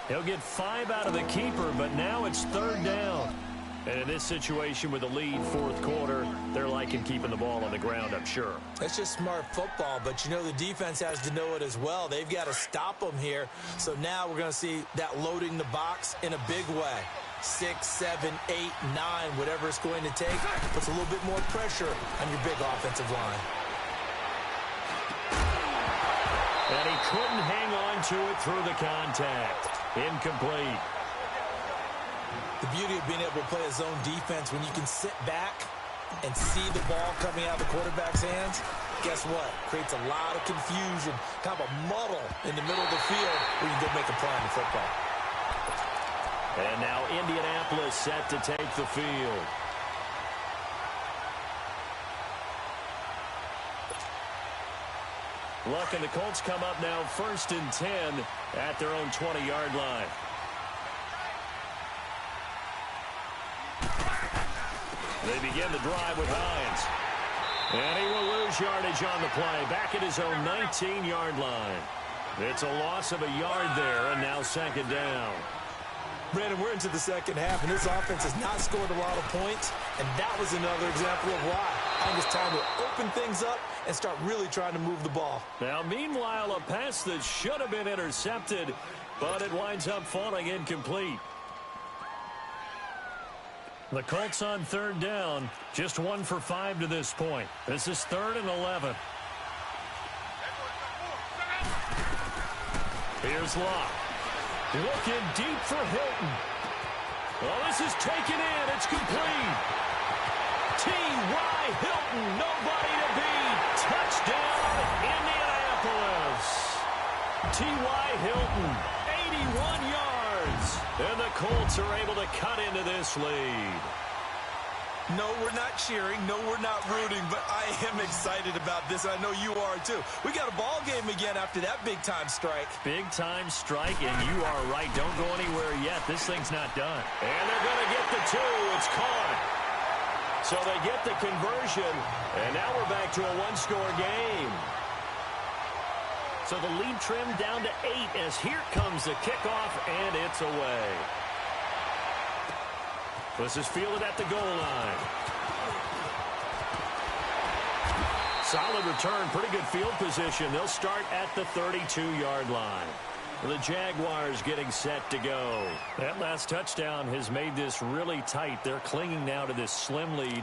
He'll get 5 out of the keeper, but now it's 3rd down. And in this situation with the lead, fourth quarter, they're liking keeping the ball on the ground, I'm sure. That's just smart football, but you know the defense has to know it as well. They've got to stop them here. So now we're going to see that loading the box in a big way. 6, 7, 8, 9, whatever it's going to take, puts a little bit more pressure on your big offensive line. And he couldn't hang on to it through the contact. Incomplete. The beauty of being able to play a zone defense when you can sit back and see the ball coming out of the quarterback's hands, guess what? Creates a lot of confusion, kind of a muddle in the middle of the field where you can go make a play on the football. And now Indianapolis set to take the field. Luck and the Colts come up now 1st and 10 at their own 20-yard line. They begin the drive with Hines. And he will lose yardage on the play. Back at his own 19-yard line. It's a loss of a yard there, and now 2nd down. Brandon, we're into the second half, and this offense has not scored a lot of points, and that was another example of why. I think it's time to open things up and start really trying to move the ball. Now, meanwhile, a pass that should have been intercepted, but it winds up falling incomplete. The Colts on 3rd down, just 1 for 5 to this point. This is 3rd and 11. Here's Locke. Looking deep for Hilton. Well, this is taken in. It's complete. T.Y. Hilton, nobody to beat. Touchdown, Indianapolis. T.Y. Hilton, 81 yards. And the Colts are able to cut into this lead. No, we're not cheering. No, we're not rooting, but I am excited about this. I know you are, too. We got a ball game again after that big-time strike. Big-time strike, and you are right. Don't go anywhere yet. This thing's not done. And they're going to get the 2. It's caught. So they get the conversion, and now we're back to a one-score game. So the lead trimmed down to 8 as here comes the kickoff, and it's away. This is fielded at the goal line. Solid return, pretty good field position. They'll start at the 32-yard line. The Jaguars getting set to go. That last touchdown has made this really tight. They're clinging now to this slim lead.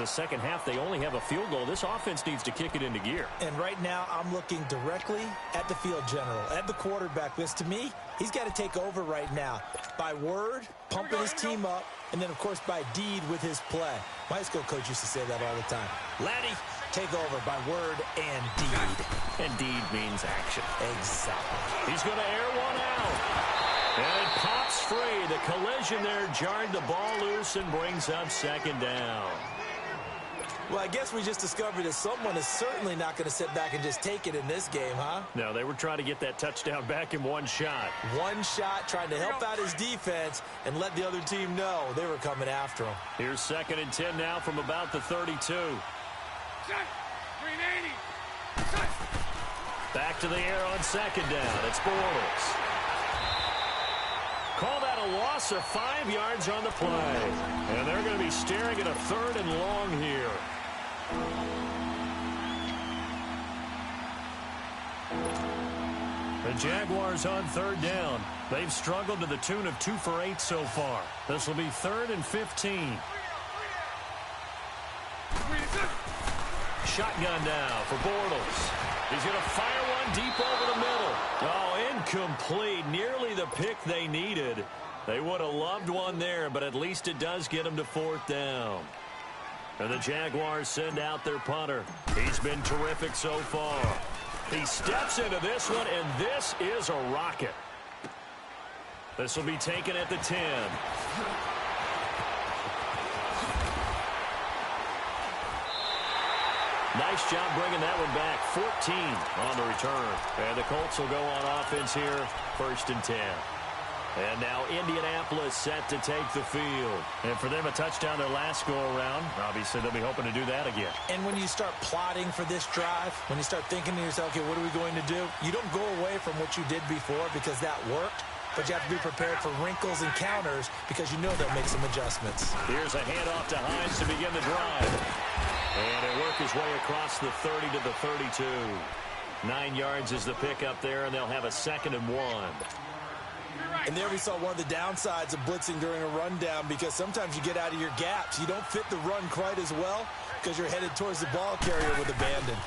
Second half, they only have a field goal. This offense needs to kick it into gear. And right now, I'm looking directly at the field general, at the quarterback. Because to me, he's got to take over right now. By word, pumping his team up, and then, of course, by deed with his play. My high school coach used to say that all the time. Laddie, take over by word and deed. And deed means action. Exactly. He's going to air one out. And it pops free. The collision there jarred the ball loose and brings up 2nd down. Well, I guess we just discovered that someone is certainly not going to sit back and just take it in this game, huh? No, they were trying to get that touchdown back in one shot. One shot, trying to help out his defense and let the other team know they were coming after him. Here's 2nd and 10 now from about the 32. Back to the air on 2nd down. It's Bortles. Call that a loss of 5 yards on the play. And they're going to be staring at a 3rd and long here. The Jaguars on 3rd down. They've struggled to the tune of 2 for 8 so far. This will be 3rd and 15. Shotgun now for Bortles. He's going to fire one deep over the middle. Oh, incomplete. Nearly the pick they needed. They would have loved one there, but at least it does get them to 4th down. And the Jaguars send out their punter. He's been terrific so far. He steps into this one, and this is a rocket. This will be taken at the 10. Nice job bringing that one back. 14 on the return. And the Colts will go on offense here. 1st and 10. And now Indianapolis set to take the field. And for them, a touchdown their last go-around. Obviously, they'll be hoping to do that again. And when you start plotting for this drive, when you start thinking to yourself, okay, what are we going to do? You don't go away from what you did before because that worked. but you have to be prepared for wrinkles and counters because you know they'll make some adjustments. Here's a handoff to Hines to begin the drive. And he'll work his way across the 30 to the 32. 9 yards is the pickup there, and they'll have a 2nd and 1. And there we saw one of the downsides of blitzing during a rundown because sometimes you get out of your gaps. You don't fit the run quite as well because you're headed towards the ball carrier with abandon.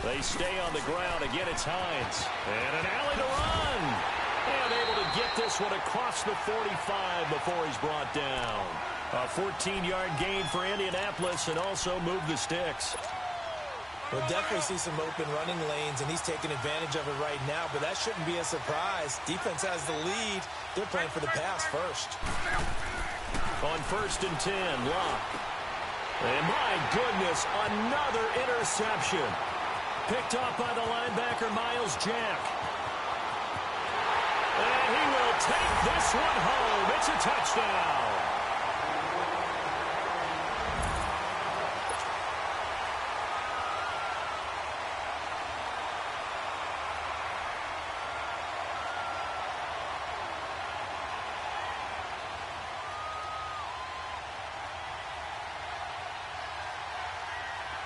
They stay on the ground. Again, it's Hines. And an alley to run. And able to get this one across the 45 before he's brought down. A 14-yard gain for Indianapolis and also move the sticks. We'll definitely see some open running lanes, and he's taking advantage of it right now, but that shouldn't be a surprise. Defense has the lead. They're playing for the pass first. On 1st and 10, Locke. And my goodness, another interception. Picked off by the linebacker, Miles Jack. And he will take this one home. It's a touchdown.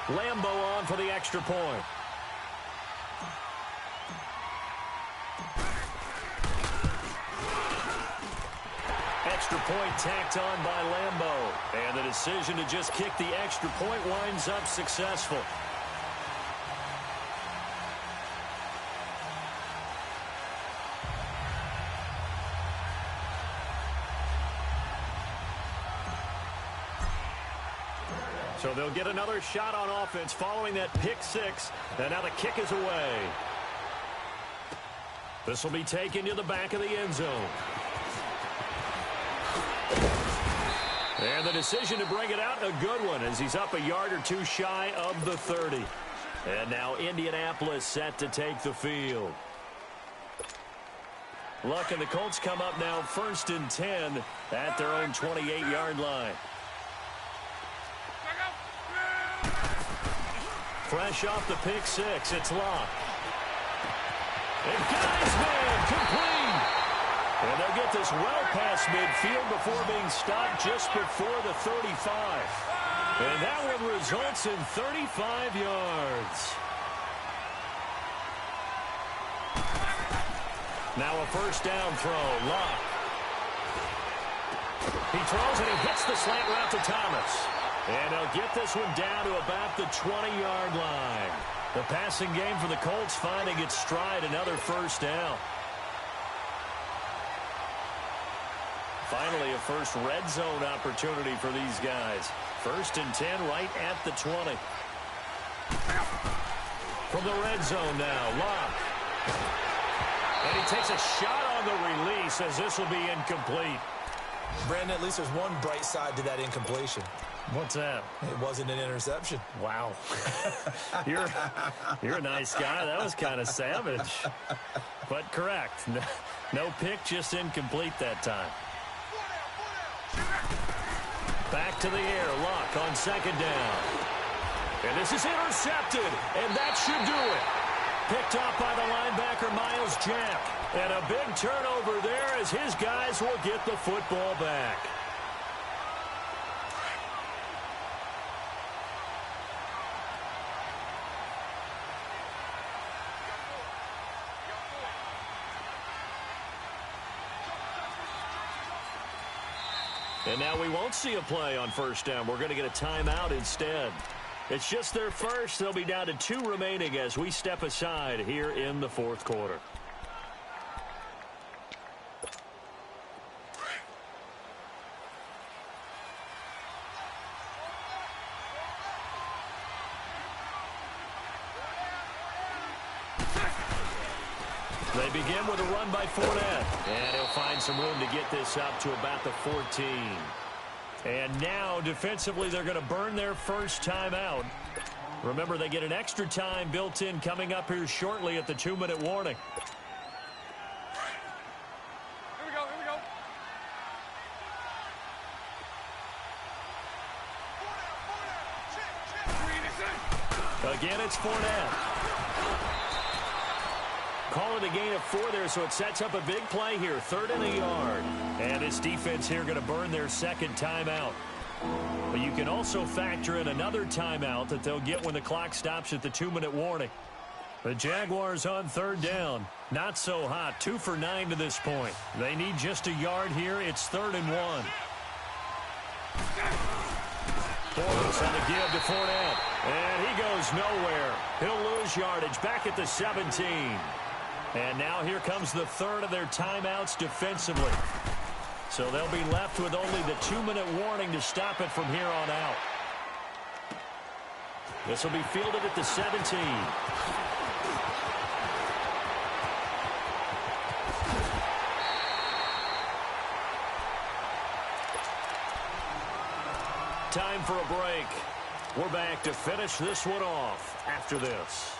Lambeau on for the extra point. Extra point tacked on by Lambeau. And the decision to just kick the extra point winds up successful. So they'll get another shot on offense following that pick 6. And now the kick is away. This will be taken to the back of the end zone. And the decision to bring it out, a good one, as he's up a yard or two shy of the 30. And now Indianapolis set to take the field. Luck and the Colts come up now 1st and 10 at their own 28-yard line. Fresh off the pick 6, it's Locke. And guys, man, complete. And they'll get this well past midfield before being stopped just before the 35. And that one results in 35 yards. Now a 1st down throw, Locke. He throws and he hits the slant route to Thomas. And they'll get this one down to about the 20-yard line. The passing game for the Colts finding its stride, another 1st down. Finally, a first red zone opportunity for these guys. 1st and 10 right at the 20. From the red zone now, Locke. And he takes a shot on the release as this will be incomplete. Brandon, at least there's one bright side to that incompletion. What's that? It wasn't an interception. Wow. You're a nice guy. That was kind of savage. But correct. No pick, just incomplete that time. Back to the air. Locke on 2nd down. And this is intercepted. And that should do it. Picked off by the linebacker, Miles Jack. And a big turnover there as his guys will get the football back. And now we won't see a play on 1st down. We're going to get a timeout instead. It's just their first. They'll be down to 2 remaining as we step aside here in the 4th quarter. They begin with a run by Fournette. And he'll find some room to get this up to about the 14. And now, defensively, they're going to burn their first timeout. Remember, they get an extra time built in coming up here shortly at the 2-minute warning. Here we go, here we go. Again, it's Fournette. Call it a gain of 4 there, so it sets up a big play here. 3rd and a yard. And this defense here going to burn their second timeout. But you can also factor in another timeout that they'll get when the clock stops at the 2-minute warning. The Jaguars on 3rd down. Not so hot. 2 for 9 to this point. They need just a yard here. It's 3rd and 1. Bortles on the give to Fournette. And he goes nowhere. He'll lose yardage back at the 17. And now here comes the 3rd of their timeouts defensively. So they'll be left with only the 2-minute warning to stop it from here on out. This will be fielded at the 17. Time for a break. We're back to finish this one off after this.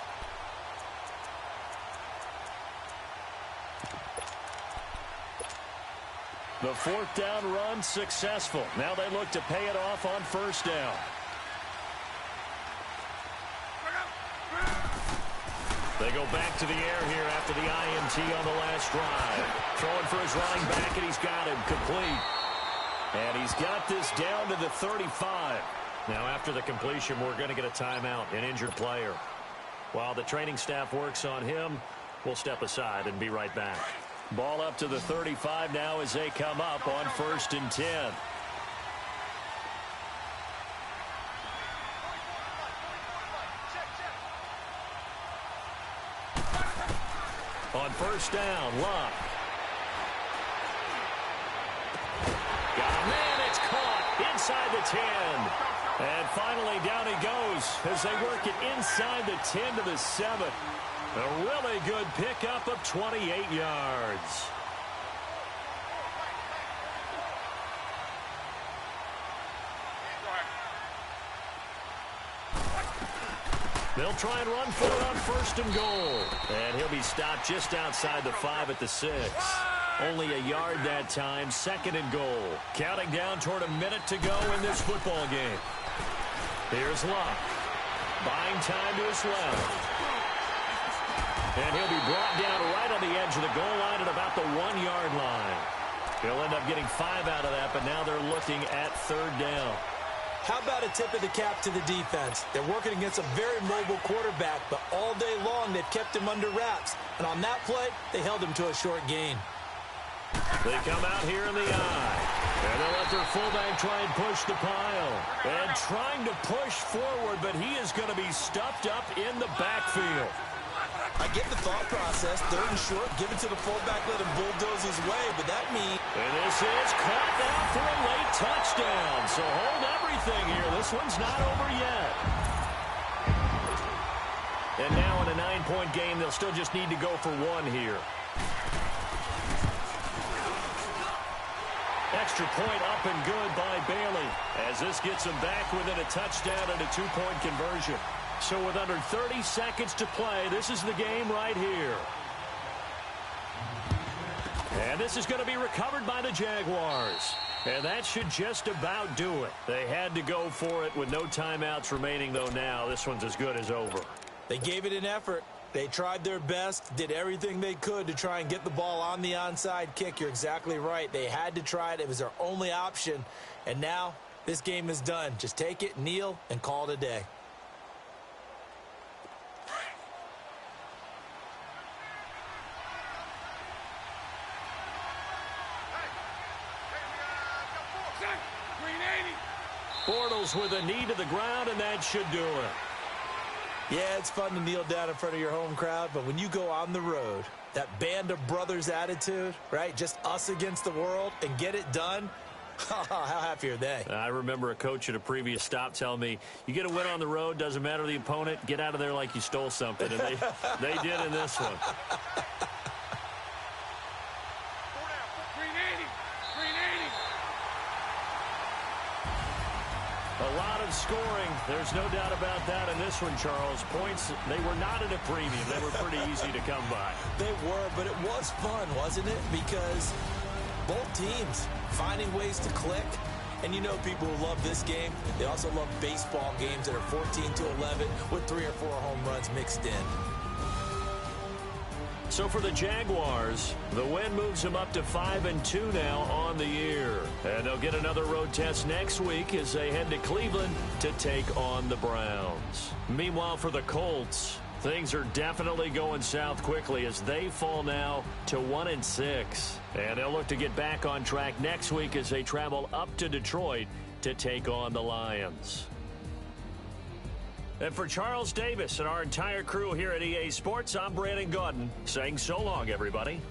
The 4th down run successful. Now they look to pay it off on 1st down. They go back to the air here after the INT on the last drive. Throwing for his running back, and he's got him complete. And he's got this down to the 35. Now after the completion, we're going to get a timeout, an injured player. While the training staff works on him, we'll step aside and be right back. Ball up to the 35 now as they come up on 1st and 10. On 1st down, Luck. Got a man, it's caught inside the 10. And finally down he goes as they work it inside the 10 to the 7. A really good pickup of 28 yards. They'll try and run for it on 1st and goal. And he'll be stopped just outside the 5 at the 6. Only a yard that time, 2nd and goal. Counting down toward a minute to go in this football game. Here's Luck. Buying time to his left. And he'll be brought down right on the edge of the goal line at about the 1-yard line. He'll end up getting 5 out of that, but now they're looking at 3rd down. How about a tip of the cap to the defense? They're working against a very mobile quarterback, but all day long they've kept him under wraps. And on that play, they held him to a short gain. They come out here in the eye. And they'll let their fullback try and push the pile. And trying to push forward, but he is going to be stuffed up in the backfield. I get the thought process. 3rd and short, give it to the fullback, let him bulldoze his way, but that means... And this is caught now for a late touchdown. So hold everything here. This one's not over yet. And now in a 9-point game, they'll still just need to go for 1 here. Extra point up and good by Bailey, as this gets him back within a touchdown and a 2-point conversion. So with under 30 seconds to play, this is the game right here. And this is going to be recovered by the Jaguars. And that should just about do it. They had to go for it with no timeouts remaining, though now this one's as good as over. They gave it an effort. They tried their best, did everything they could to try and get the ball on the onside kick. You're exactly right. They had to try it. It was their only option. And now this game is done. Just take it, kneel, and call it a day. Bortles with a knee to the ground, and that should do it. Yeah, it's fun to kneel down in front of your home crowd, but when you go on the road, that band of brothers attitude, right? Just us against the world and get it done. How happy are they? I remember a coach at a previous stop telling me, you get a win on the road, doesn't matter the opponent, get out of there like you stole something. And they did in this one. A lot of scoring. There's no doubt about that in this one, Charles. Points, they were not at a premium. They were pretty easy to come by. They were, but it was fun, wasn't it? Because both teams finding ways to click. And you know people who love this game, they also love baseball games that are 14-11 with 3 or 4 home runs mixed in. So for the Jaguars, the win moves them up to 5-2 now on the year. And they'll get another road test next week as they head to Cleveland to take on the Browns. Meanwhile, for the Colts, things are definitely going south quickly as they fall now to 1-6. And they'll look to get back on track next week as they travel up to Detroit to take on the Lions. And for Charles Davis and our entire crew here at EA Sports, I'm Brandon Gaudin saying so long, everybody.